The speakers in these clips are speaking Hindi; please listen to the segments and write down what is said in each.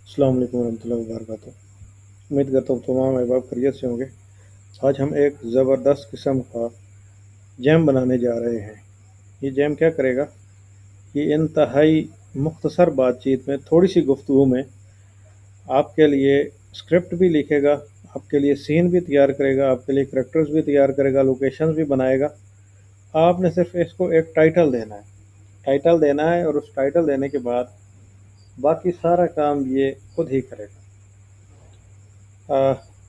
अस्सलाम वालेकुम रहमतुल्लाहि व बरकातुहू। उम्मीद करता हूँ तमाम अहबाब खैरियत से होंगे। आज हम एक ज़बरदस्त किस्म का जैम बनाने जा रहे हैं। ये जैम क्या करेगा? ये इंतहाई मुख्तसर बातचीत में, थोड़ी सी गुफ्तगू में आपके लिए स्क्रिप्ट भी लिखेगा, आपके लिए सीन भी तैयार करेगा, आपके लिए करैक्टर्स भी तैयार करेगा, लोकेशंस भी बनाएगा। आपने सिर्फ इसको एक टाइटल देना है। टाइटल देना है और उस टाइटल देने के बाद बाकी सारा काम ये खुद ही करेगा।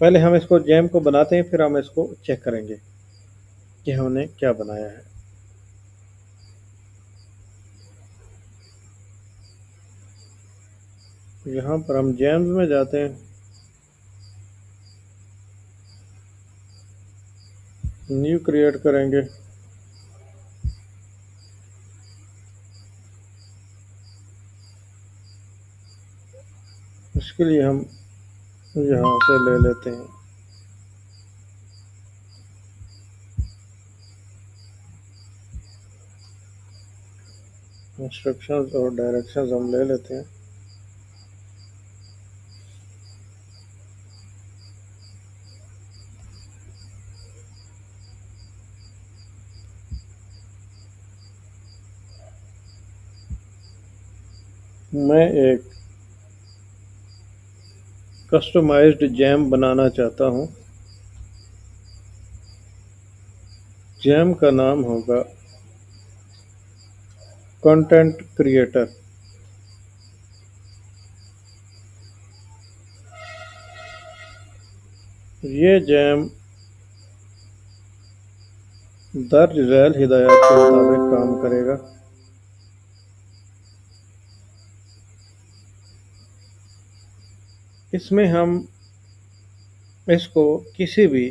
पहले हम इसको जैम को बनाते हैं, फिर हम इसको चेक करेंगे कि हमने क्या बनाया है। यहाँ पर हम जैम्स में जाते हैं, न्यू क्रिएट करेंगे। इसके लिए हम यहाँ से ले लेते हैं इंस्ट्रक्शंस और डायरेक्शंस, हम ले लेते हैं। मैं एक कस्टमाइज्ड जैम बनाना चाहता हूँ। जैम का नाम होगा कंटेंट क्रिएटर। ये जैम दर्ज झैल हिदायत के मुताबिक काम करेगा। इसमें हम इसको किसी भी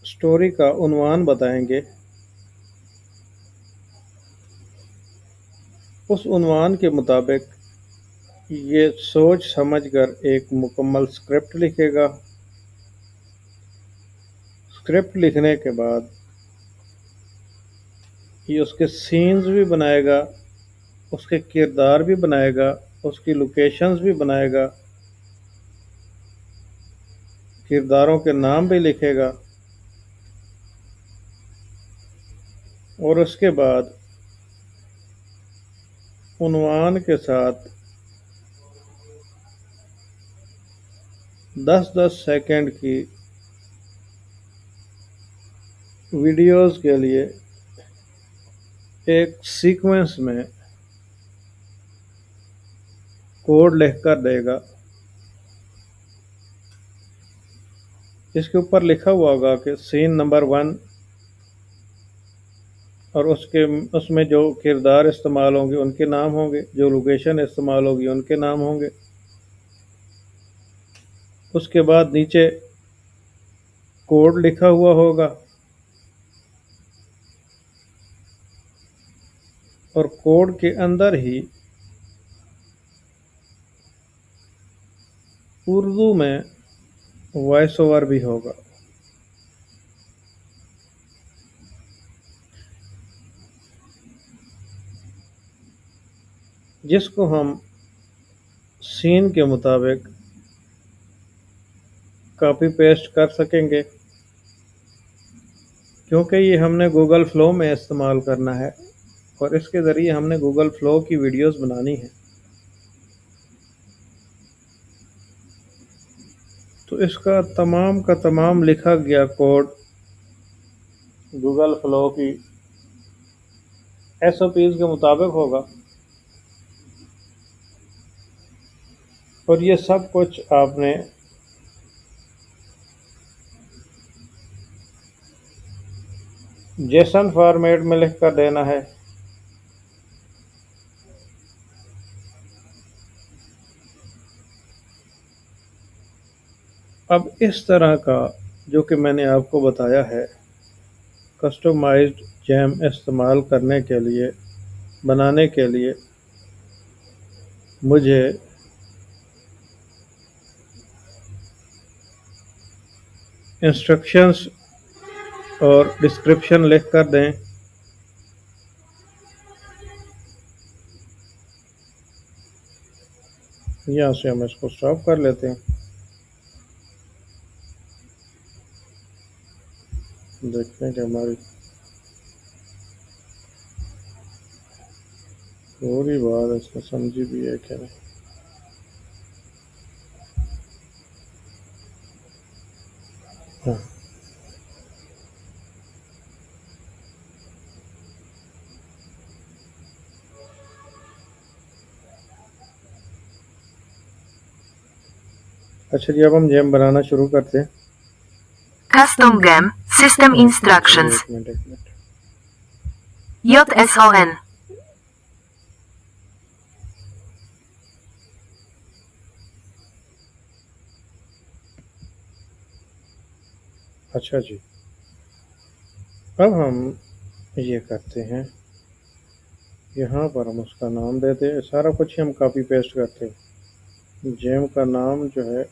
स्टोरी का उन्वान बताएंगे। उस उन्वान के मुताबिक ये सोच समझकर एक मुकम्मल स्क्रिप्ट लिखेगा। स्क्रिप्ट लिखने के बाद ये उसके सीन्स भी बनाएगा, उसके किरदार भी बनाएगा, उसकी लोकेशंस भी बनाएगा, किरदारों के नाम भी लिखेगा। और उसके बाद उन्वान के साथ 10-10 सेकंड की वीडियोस के लिए एक सीक्वेंस में कोड लिखकर देगा। इसके ऊपर लिखा हुआ होगा कि सीन नंबर 1, और उसमें जो किरदार इस्तेमाल होंगे उनके नाम होंगे, जो लोकेशन इस्तेमाल होगी उनके नाम होंगे। उसके बाद नीचे कोड लिखा हुआ होगा और कोड के अंदर ही उर्दू में वॉइस ओवर भी होगा। जिसको हम सीन के मुताबिक कॉपी पेस्ट कर सकेंगे, क्योंकि ये हमने गूगल फ्लो में इस्तेमाल करना है और इसके ज़रिए हमने गूगल फ्लो की वीडियोस बनानी है। तो इसका तमाम का तमाम लिखा गया कोड गूगल फ्लो की SOPs के मुताबिक होगा और ये सब कुछ आपने जेसन फॉर्मेट में लिख कर देना है। अब इस तरह का जो कि मैंने आपको बताया है, कस्टमाइज्ड जैम इस्तेमाल करने के लिए, बनाने के लिए मुझे इंस्ट्रक्शंस और डिस्क्रिप्शन लिख कर दें। यहाँ से हम इसको स्टॉप कर लेते हैं। देखते हैं कि हमारी पूरी बात इसने समझी भी है क्या नहीं। हाँ, अच्छा जी, अब हम जेम बनाना शुरू करते हैं। Custom game, system instructions. एक मिनट। JSON. अच्छा जी, अब हम ये करते हैं, यहाँ पर हम उसका नाम देते हैं, सारा कुछ ही हम कॉपी पेस्ट करते हैं। जेम का नाम जो है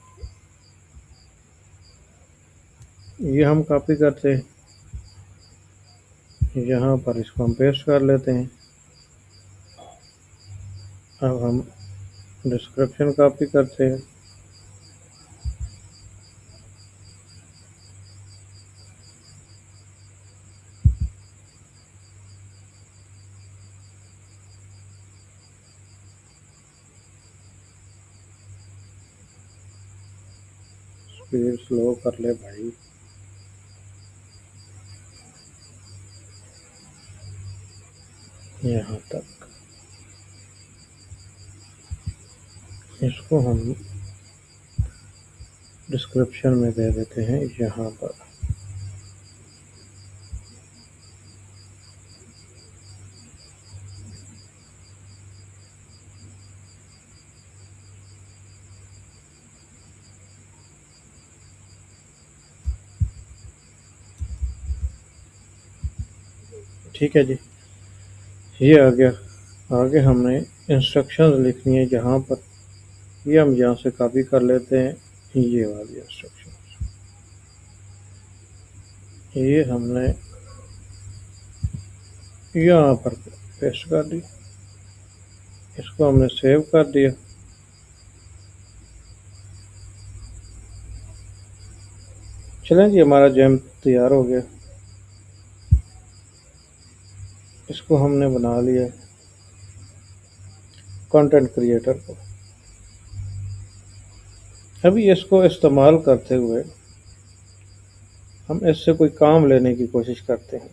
ये हम कॉपी करते हैं, यहाँ पर इसको हम पेस्ट कर लेते हैं। अब हम डिस्क्रिप्शन कॉपी करते हैं, स्पीड स्लो कर ले भाई। यहाँ तक इसको हम डिस्क्रिप्शन में दे देते हैं यहाँ पर। ठीक है जी, ये आ गया। आगे हमने इंस्ट्रक्शंस लिखनी है जहाँ पर, ये हम यहाँ से कॉपी कर लेते हैं, ये वाली इंस्ट्रक्शन ये हमने यहाँ पर पेस्ट कर दी, इसको हमने सेव कर दिया। चलें जी, हमारा जेम तैयार हो गया, इसको हमने बना लिया कंटेंट क्रिएटर को। अभी इसको इस्तेमाल करते हुए हम इससे कोई काम लेने की कोशिश करते हैं।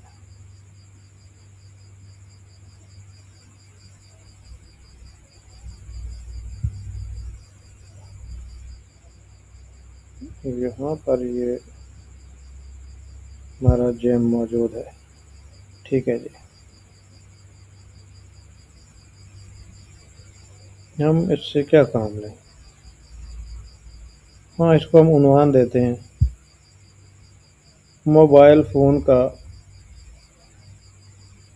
यहाँ पर ये हमारा जेम मौजूद है। ठीक है जी, हम इससे क्या काम लें। हाँ, इसको हम उन्वान देते हैं, मोबाइल फ़ोन का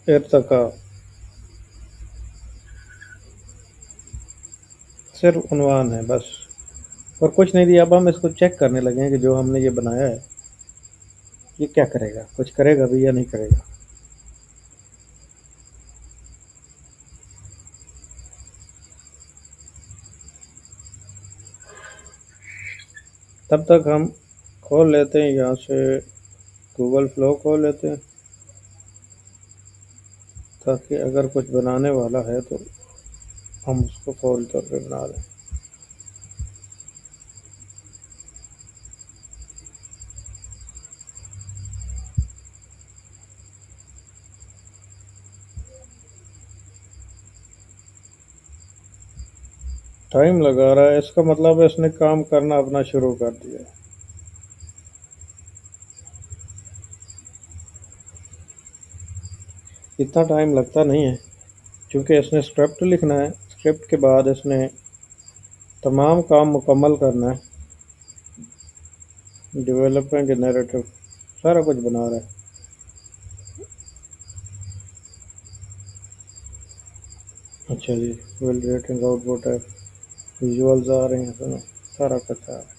इर्तका। सिर्फ उन्वान है बस, और कुछ नहीं दिया। अब हम इसको चेक करने लगे हैं कि जो हमने ये बनाया है ये क्या करेगा, कुछ करेगा भी या नहीं करेगा। तब तक हम खोल लेते हैं यहाँ से गूगल फ्लो खोल लेते हैं, ताकि अगर कुछ बनाने वाला है तो हम उसको फौरी तौर पे बना लें। टाइम लगा रहा है, इसका मतलब है इसने काम करना अपना शुरू कर दिया है। इतना टाइम लगता नहीं है, क्योंकि इसने स्क्रिप्ट लिखना है, स्क्रिप्ट के बाद इसने तमाम काम मुकम्मल करना है। डेवलपमेंट नैरेटिव सारा कुछ बना रहा है। अच्छा जी, वेल रेटिंग आउटपुट है, विजुअल्स आ रहे हैं, सुनो सारा कुछ आ रहा है।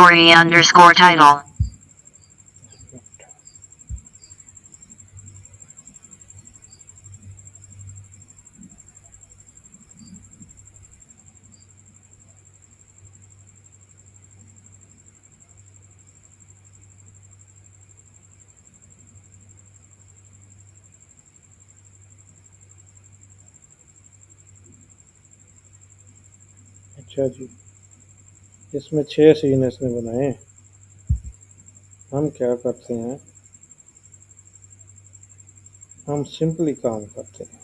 story underscore title. अच्छा जी, इसमें 6 सीन इसने बनाए। हम क्या करते हैं, हम सिंपली काम करते हैं।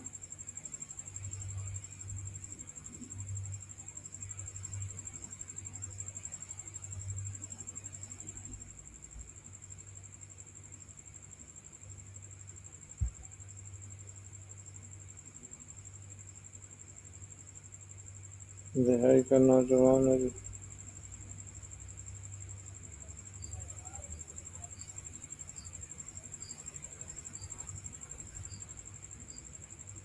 दिहाई का नौजवान है जी।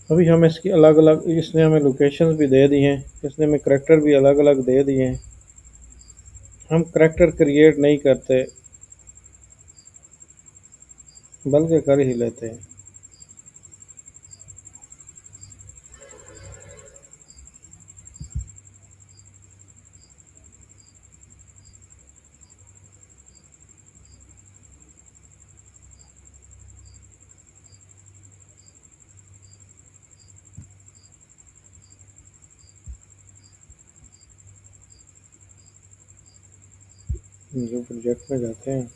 अभी हम इसकी अलग अलग, इसने हमें लोकेशंस भी दे दी हैं, इसने हमें करैक्टर भी अलग अलग दे दिए हैं। हम करैक्टर क्रिएट नहीं करते बल्कि कर ही लेते हैं। जो प्रोजेक्ट में जाते हैं,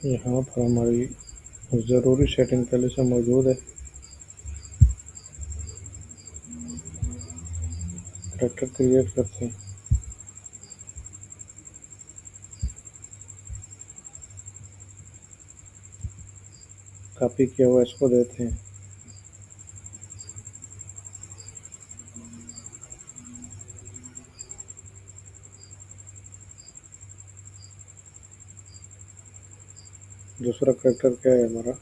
यहाँ पर हमारी ज़रूरी सेटिंग पहले से मौजूद है। करैक्टर क्रिएट करते हैं, कॉपी किया हुआ इसको देते हैं। दूसरा करैक्टर क्या है हमारा,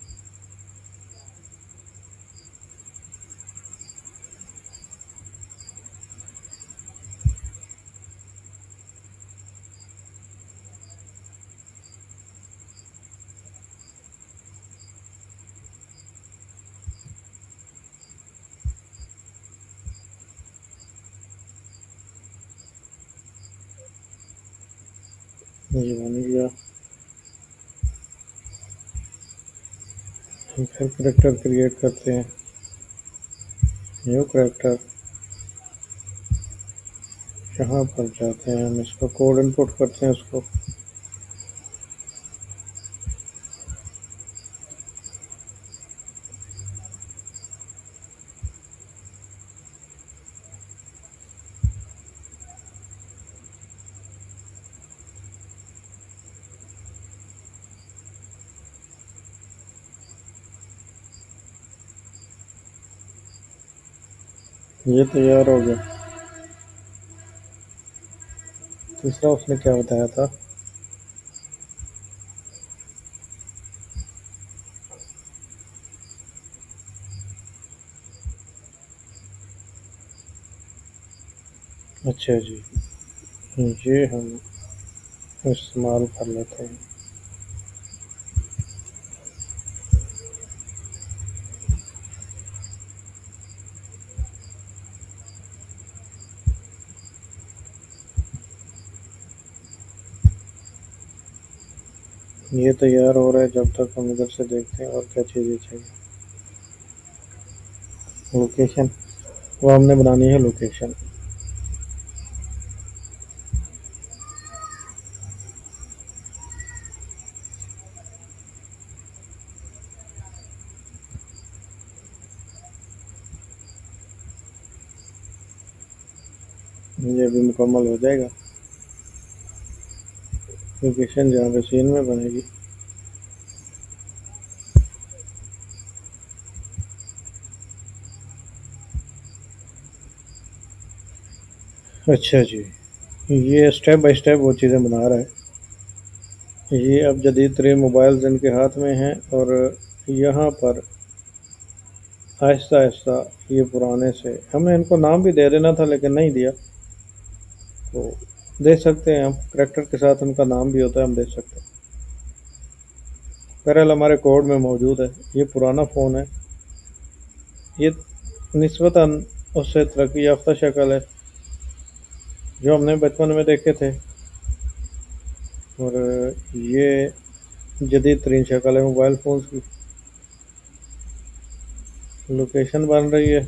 ये बन गया। हम फिर करैक्टर क्रिएट करते हैं, न्यू करैक्टर। यहाँ पर जाते हैं, हम इसका कोड इनपुट करते हैं उसको। ये तैयार हो गया। तीसरा उसने क्या बताया था, अच्छा जी, ये हम इस्तेमाल कर लेते हैं। ये तैयार हो रहा है, जब तक हम इधर से देखते हैं और क्या चीज़ें चाहिए। लोकेशन, वो हमने बनानी है लोकेशन। ये भी मुकम्मल हो जाएगा, लोकेशन जहाँ पे सीन में बनेगी। अच्छा जी, ये स्टेप बाय स्टेप वो चीज़ें बना रहा है। ये अब जदीद तरीन मोबाइल जिनके हाथ में हैं, और यहाँ पर आहिस्ता आहिस्ता ये पुराने से, हमें इनको नाम भी दे देना था लेकिन नहीं दिया, तो दे सकते हैं हम, करेक्टर के साथ उनका नाम भी होता है, हम दे सकते हैं। बहरहाल हमारे कोड में मौजूद है। ये पुराना फ़ोन है, ये निस्बतन उससे तरक्की याफ्ता शक्ल है जो हमने बचपन में देखे थे, और ये जदीद तरीन शक्ल है मोबाइल फ़ोन्स की। लोकेशन बन रही है,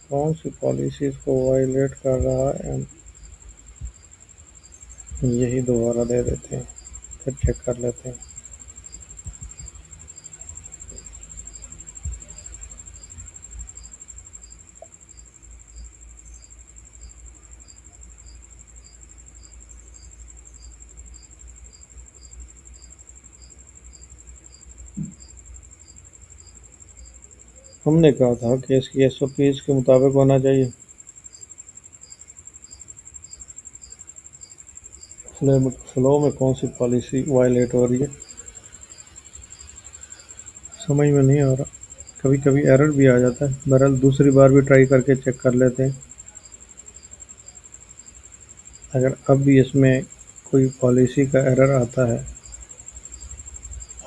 कौन सी पॉलिसीज़ को वायलेट कर रहा है, यही दोबारा दे देते हैं, फिर चेक कर लेते हैं। हमने कहा था कि इसकी SOPs के मुताबिक होना चाहिए। फ्लो में कौन सी पॉलिसी वायलेट हो रही है समझ में नहीं आ रहा, कभी कभी एरर भी आ जाता है। बहरहाल दूसरी बार भी ट्राई करके चेक कर लेते हैं। अगर अब भी इसमें कोई पॉलिसी का एरर आता है,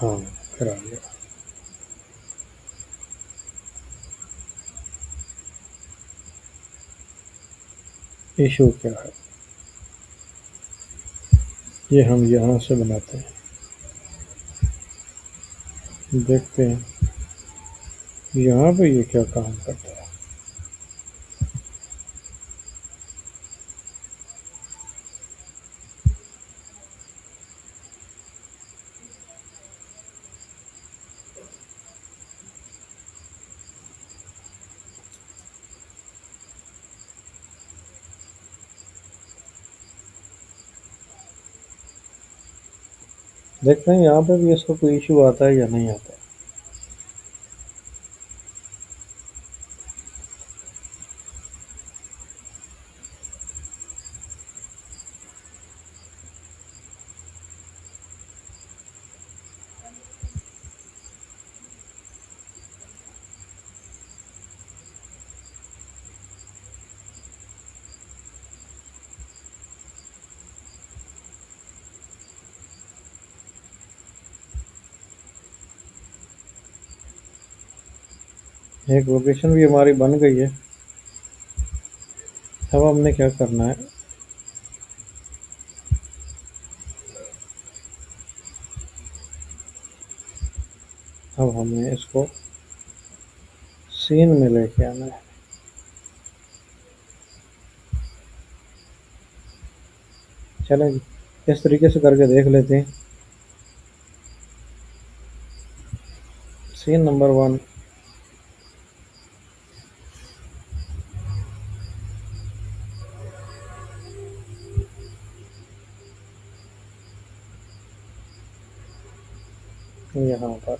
हाँ फिर आ गया। इशू क्या है ये हम यहाँ से बनाते हैं, देखते हैं यहाँ पे ये क्या काम करता है। देखते हैं यहाँ पे भी इसका कोई इशू आता है या नहीं आता है। एक लोकेशन भी हमारी बन गई है। अब हमने क्या करना है, अब हमें इसको सीन में लेके आना है। चलें जी, इस तरीके से करके देख लेते हैं। सीन नंबर 1, यहाँ पर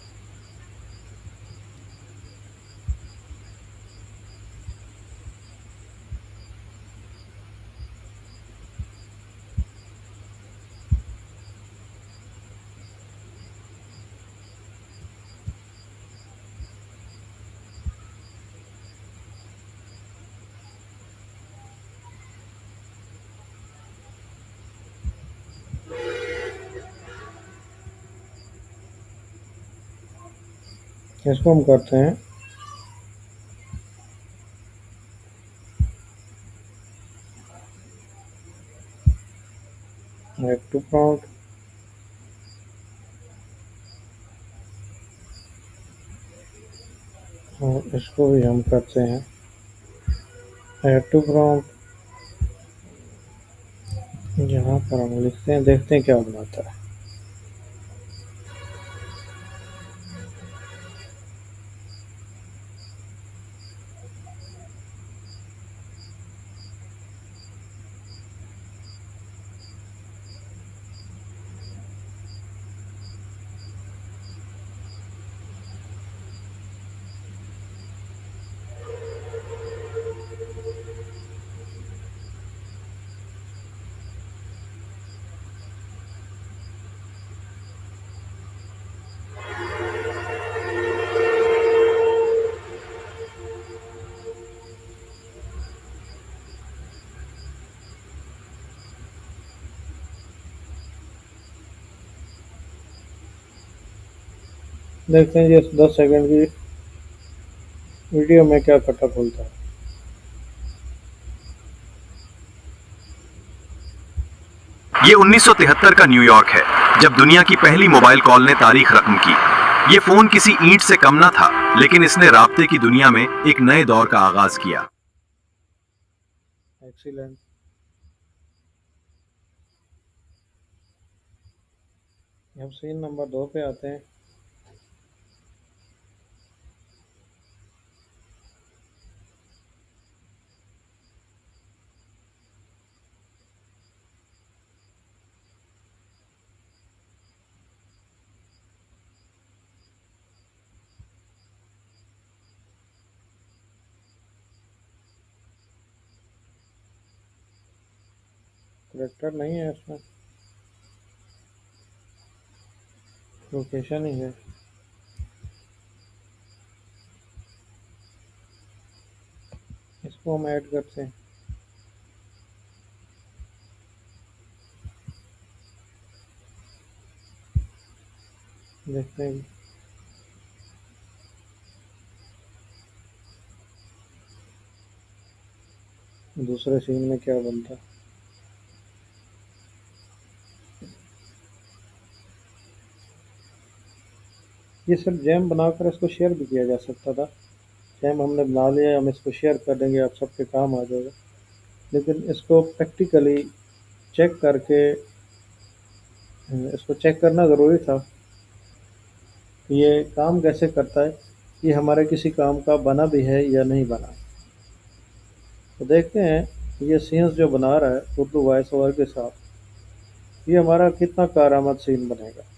इसको हम करते हैं ऐड टू प्रॉम्प्ट, और इसको भी हम करते हैं ऐड टू प्रॉम्प्ट। यहाँ पर हम लिखते हैं, देखते हैं क्या बनाता है। देखते हैं ये 10 सेकंड की वीडियो में क्या कटा खुलता है। ये 1973 का न्यूयॉर्क है, जब दुनिया की पहली मोबाइल कॉल ने तारीख रकम की। ये फोन किसी ईंट से कम न था, लेकिन इसने राब्ते की दुनिया में एक नए दौर का आगाज किया। एक्सीलेंट। अब सीन नंबर 2 पे आते हैं। करेक्टर नहीं है इसमें, लोकेशन ही है। इसको हम ऐड करते हैं। देखते हैं दूसरे सीन में क्या बनता है। ये सिर्फ जैम बनाकर इसको शेयर भी किया जा सकता था। जैम हमने बना लिया, हम इसको शेयर कर देंगे, आप सबके काम आ जाएगा। लेकिन इसको प्रैक्टिकली चेक करके इसको चेक करना ज़रूरी था कि ये काम कैसे करता है, ये हमारे किसी काम का बना भी है या नहीं बना। तो देखते हैं ये सीन्स जो बना रहा है उर्दू वॉइस ओवर के साथ, ये हमारा कितना कारआमद सीन बनेगा।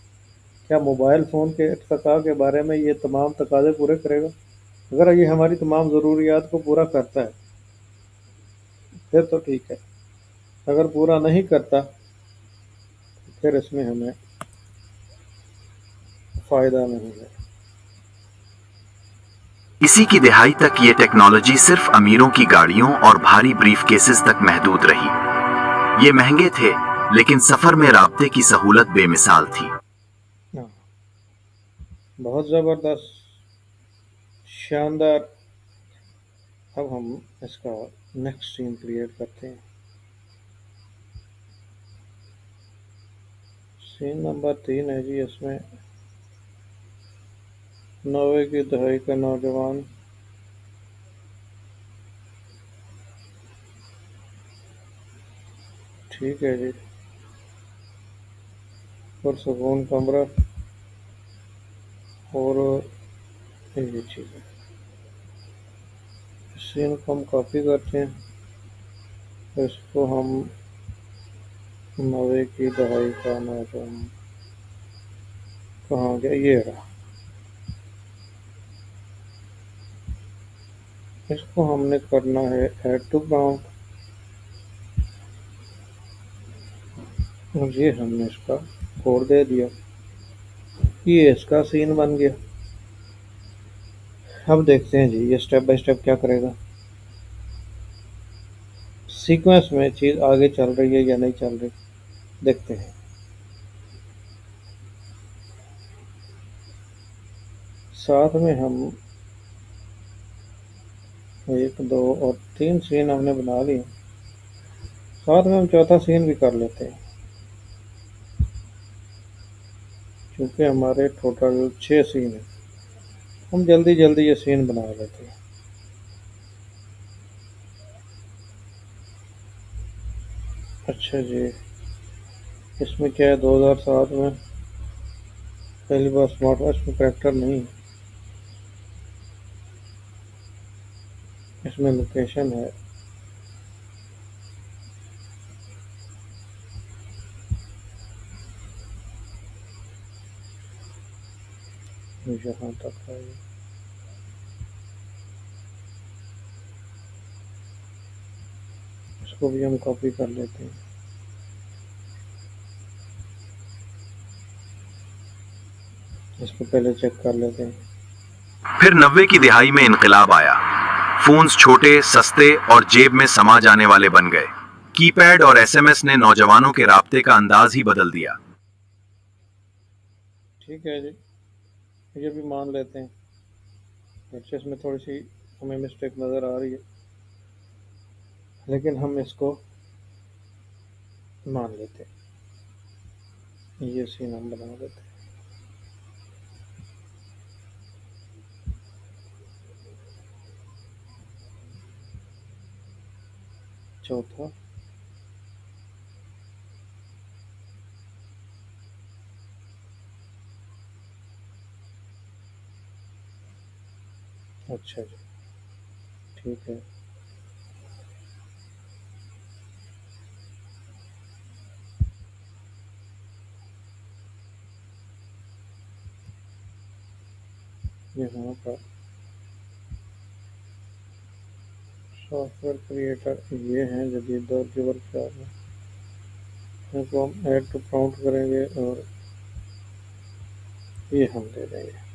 क्या मोबाइल फ़ोन के इर्तिक़ा के बारे में ये तमाम तकाज़े पूरे करेगा? अगर ये हमारी तमाम ज़रूरियात को पूरा करता है फिर तो ठीक है, अगर पूरा नहीं करता फिर इसमें हमें फ़ायदा नहीं है। इसी की दिहाई तक ये टेक्नोलॉजी सिर्फ अमीरों की गाड़ियों और भारी ब्रीफकेसेस तक महदूद रही। ये महंगे थे, लेकिन सफर में राब्ते की सहूलत बेमिसाल थी। हाँ, बहुत ज़बरदस्त, शानदार। अब हम इसका नेक्स्ट सीन क्रिएट करते हैं। सीन नंबर 3 है जी। इसमें 90 की दहाई का नौजवान ठीक है जी, पुरसकून कमरा और ये चीज़ है। सीन को हम कॉपी करते हैं, इसको हम 90 की दहाई का नौजवान कहाँ गया, ये रहा। इसको हमने करना है ऐड टू काउंट, और ये हमने इसका कोड दे दिया, ये इसका सीन बन गया। अब देखते हैं जी ये स्टेप बाय स्टेप क्या करेगा, सीक्वेंस में चीज़ आगे चल रही है या नहीं चल रही, देखते हैं। साथ में हम 1 2 और 3 सीन हमने बना लिए, साथ में हम चौथा सीन भी कर लेते हैं, क्योंकि हमारे टोटल 6 सीन हैं। हम जल्दी जल्दी ये सीन बना लेते हैं। अच्छा जी, इसमें क्या है, 2007 में पहली बार स्मार्ट वॉच में करेक्टर नहीं, इसमें लोकेशन है। यहाँ तक है, इसको भी हम कॉपी कर लेते हैं। इसको पहले चेक कर लेते हैं। फिर 90 की दिहाई में इनकलाब आया। फोन्स छोटे, सस्ते और जेब में समा जाने वाले बन गए। कीपैड और एसएमएस ने नौजवानों के राब्ते का अंदाज ही बदल दिया। ठीक है जी, ये भी मान लेते हैं। अच्छा, इसमें थोड़ी सी हमें मिस्टेक नज़र आ रही है, लेकिन हम इसको मान लेते हैं। ये सीन हम बना देते हैं। चौथा, अच्छा जी, ठीक है। यहाँ पर सॉफ्टवेयर क्रिएटर ये हैं जदीद दौर के वर्कशॉप में। इनको हम ऐड टू काउंट करेंगे और ये हम दे देंगे।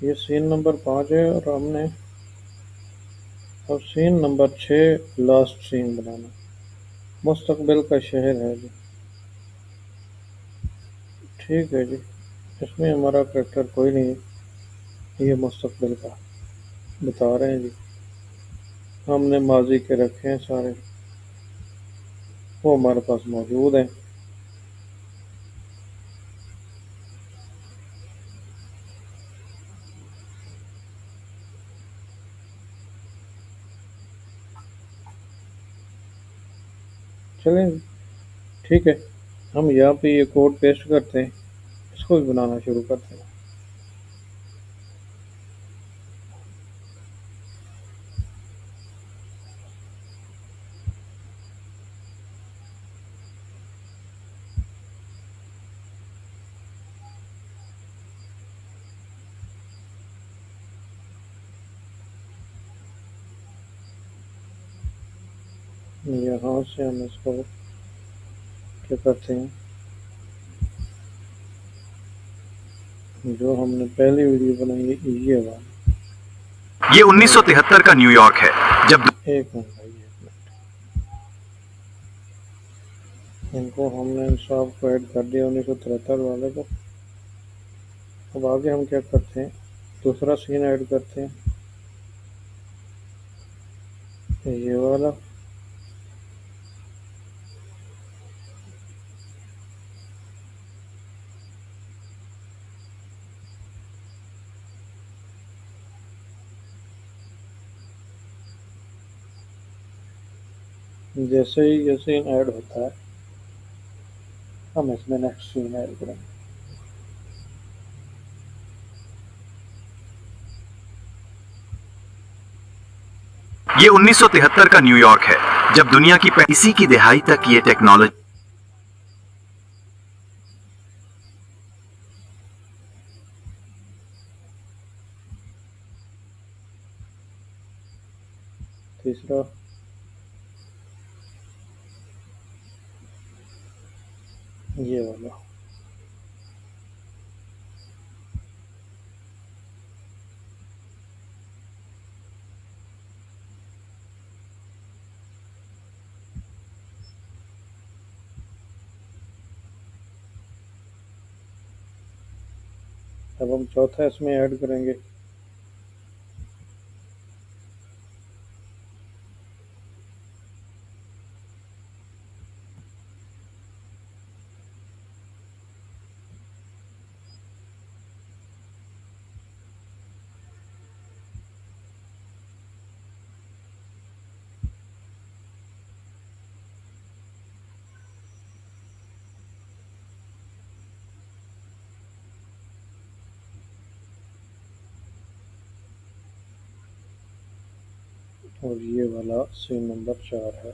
ये सीन नंबर 5 है और हमने अब सीन नंबर 6 लास्ट सीन बनाना। मुस्तकबिल का शहर है जी, ठीक है जी। इसमें हमारा करेक्टर कोई नहीं है, ये मुस्तकबिल का बता रहे हैं जी। हमने माजी के रखे हैं सारे, वो हमारे पास मौजूद हैं। चलें, ठीक है। हम यहाँ पे ये कोड पेस्ट करते हैं, इसको भी बनाना शुरू करते हैं। यहाँ से हम इसको क्या करते हैं, जो हमने पहली वीडियो बनाई है ये वाला। ये 1973 का न्यूयॉर्क है जब एक मिनट भाई, एक मिनट। इनको हमने इंसाफ को ऐड कर दिया 1973 वाले को। अब आगे हम क्या करते हैं, दूसरा सीन ऐड करते हैं, ये वाला। जैसे ही ये सीन ऐड होता है, हम इसमें नेक्स्ट सीन ऐड करेंगे। ये 1973 का न्यूयॉर्क है जब दुनिया की इसी की दिहाई तक ये टेक्नोलॉजी तीसरा, ये वाला। अब हम चौथा इसमें ऐड करेंगे। और ये वाला सीन नंबर 4 है।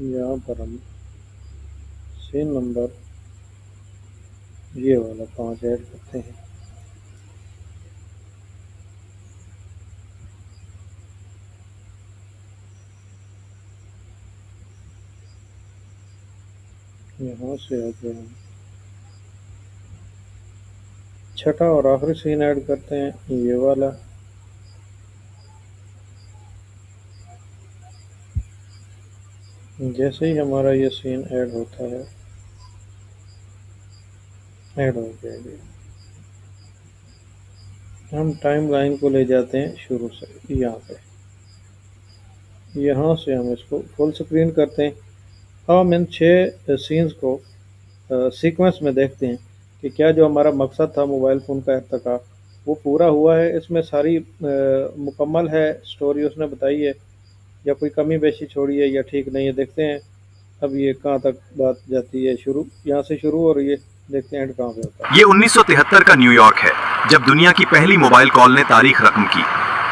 यहाँ पर हम सीन नंबर ये वाला 5 ऐड करते हैं। यहाँ से आगे हम छठा और आखिरी सीन ऐड करते हैं, ये वाला। जैसे ही हमारा ये सीन ऐड होता है, ऐड हो गया ये। हम टाइम लाइन को ले जाते हैं शुरू से, यहाँ पे। यहाँ से हम इसको फुल स्क्रीन करते हैं। हम इन 6 सीन्स को सीक्वेंस में देखते हैं कि क्या जो हमारा मकसद था मोबाइल फ़ोन का इर्तिकाब, वो पूरा हुआ है। इसमें सारी मुकम्मल है स्टोरी उसने बताई है, या कोई कमी बेशी छोड़ी है, या ठीक नहीं है। देखते हैं अब ये कहाँ तक बात जाती है। शुरू यहाँ से शुरू, और ये देखते हैं एंड कहाँ पे होता है। ये 1973 का न्यूयॉर्क है, जब दुनिया की पहली मोबाइल कॉल ने तारीख रकम की।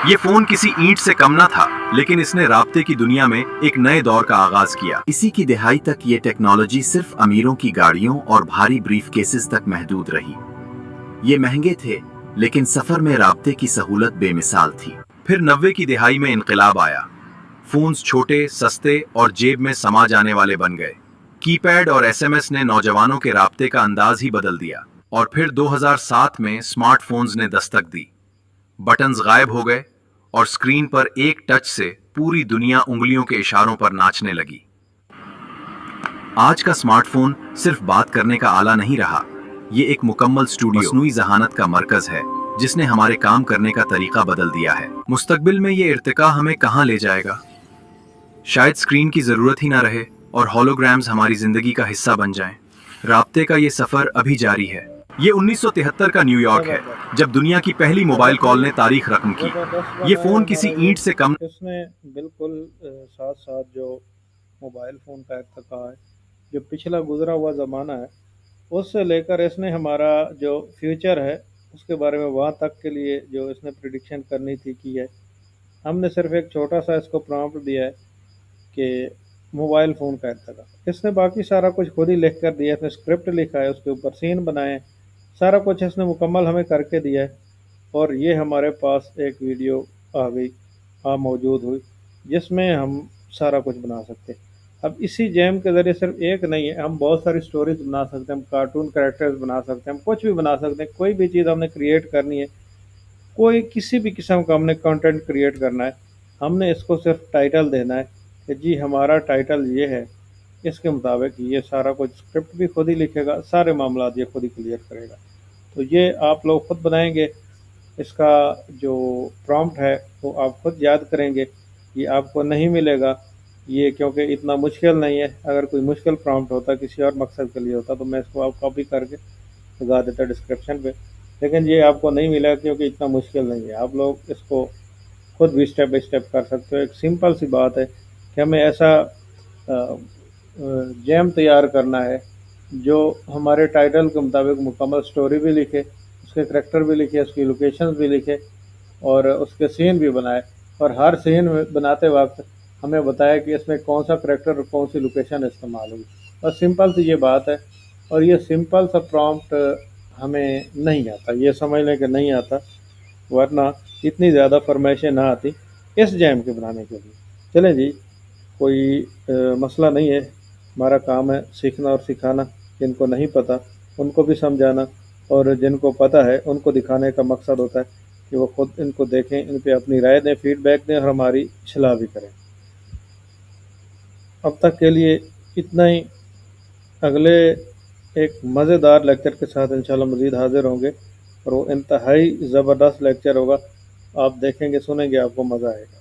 ये फोन किसी ईंट से कम न था, लेकिन इसने राब्ते की दुनिया में एक नए दौर का आगाज किया। इसी की दिहाई तक ये टेक्नोलॉजी सिर्फ अमीरों की गाड़ियों और भारी ब्रीफकेसेस तक महदूद रही। ये महंगे थे, लेकिन सफर में राब्ते की सहूलत बेमिसाल थी। फिर 90 की दिहाई में इनकलाब आया। फोन्स छोटे, सस्ते और जेब में समा जाने वाले बन गए। कीपैड और एसएमएस ने नौजवानों के राब्ते का अंदाज ही बदल दिया। और फिर 2007 में स्मार्टफोन्स ने दस्तक दी। बटन्स गायब हो गए और स्क्रीन पर एक टच से पूरी दुनिया उंगलियों के इशारों पर नाचने लगी। आज का स्मार्टफोन सिर्फ बात करने का आला नहीं रहा, ये एक मुकम्मल स्टूडियो, मस्नूई जहानत का मरकज है, जिसने हमारे काम करने का तरीका बदल दिया है। मुस्तकबिल में ये इर्तिका हमें कहाँ ले जाएगा? शायद स्क्रीन की जरूरत ही ना रहे और होलोग्राम्स हमारी जिंदगी का हिस्सा बन जाएं। राब्ते का ये सफर अभी जारी है। ये 1973 का न्यूयॉर्क है, जब दुनिया की पहली मोबाइल कॉल ने तारीख रकम की। ये फोन किसी ईंट से कम। इसने बिल्कुल साथ साथ जो मोबाइल फ़ोन का इर्तिका है, जो पिछला गुजरा हुआ ज़माना है, उससे लेकर इसने हमारा जो फ्यूचर है उसके बारे में वहाँ तक के लिए जो इसने प्रिडिक्शन करनी थी की है। हमने सिर्फ एक छोटा सा इसको प्रॉम्प्ट दिया है कि मोबाइल फ़ोन का इर्तिका। इसने बाकी सारा कुछ खुद ही लिख कर दिया है। इसने स्क्रिप्ट लिखा है, उसके ऊपर सीन बनाए हैं, सारा कुछ इसने मुकम्मल हमें करके दिया है। और ये हमारे पास एक वीडियो आ गई, मौजूद हुई, जिसमें हम सारा कुछ बना सकते हैं। अब इसी जैम के ज़रिए सिर्फ एक नहीं है, हम बहुत सारी स्टोरीज बना सकते हैं, हम कार्टून कैरेक्टर्स बना सकते हैं, हम कुछ भी बना सकते हैं। कोई भी चीज़ हमने क्रिएट करनी है, कोई किसी भी किस्म का हमने कंटेंट क्रिएट करना है, हमने इसको सिर्फ टाइटल देना है कि जी हमारा टाइटल ये है, इसके मुताबिक ये सारा कुछ स्क्रिप्ट भी खुद ही लिखेगा, सारे मामला ये खुद ही क्लियर करेगा। तो ये आप लोग खुद बनाएंगे। इसका जो प्रॉम्प्ट है वो आप खुद याद करेंगे, ये आपको नहीं मिलेगा ये, क्योंकि इतना मुश्किल नहीं है। अगर कोई मुश्किल प्रॉम्प्ट होता, किसी और मकसद के लिए होता, तो मैं इसको आप कॉपी करके लगा देता डिस्क्रिप्शन पे, लेकिन ये आपको नहीं मिला क्योंकि इतना मुश्किल नहीं है। आप लोग इसको खुद भी स्टेप बाई स्टेप कर सकते हो। एक सिंपल सी बात है कि हमें ऐसा जैम तैयार करना है जो हमारे टाइटल के मुताबिक मुकम्मल स्टोरी भी लिखे, उसके करैक्टर भी लिखे, उसकी लोकेशंस भी लिखे और उसके सीन भी बनाए, और हर सीन बनाते वक्त हमें बताया कि इसमें कौन सा करैक्टर और कौन सी लोकेशन इस्तेमाल होगी। बस सिंपल सी ये बात है। और ये सिंपल सा प्रॉम्प्ट हमें नहीं आता, ये समझ लें कि नहीं आता, वरना इतनी ज़्यादा फरमाइशें ना आती इस जैम के बनाने के लिए। चलें जी, कोई मसला नहीं है, हमारा काम है सीखना और सिखाना। जिनको नहीं पता उनको भी समझाना, और जिनको पता है उनको दिखाने का मकसद होता है कि वो खुद इनको देखें, इन पे अपनी राय दें, फीडबैक दें और हमारी सलाह भी करें। अब तक के लिए इतना ही। अगले एक मज़ेदार लेक्चर के साथ इंशाल्लाह मज़ीद हाज़िर होंगे, और वो इंतहाई ज़बरदस्त लेक्चर होगा। आप देखेंगे, सुनेंगे, आपको मज़ा आएगा।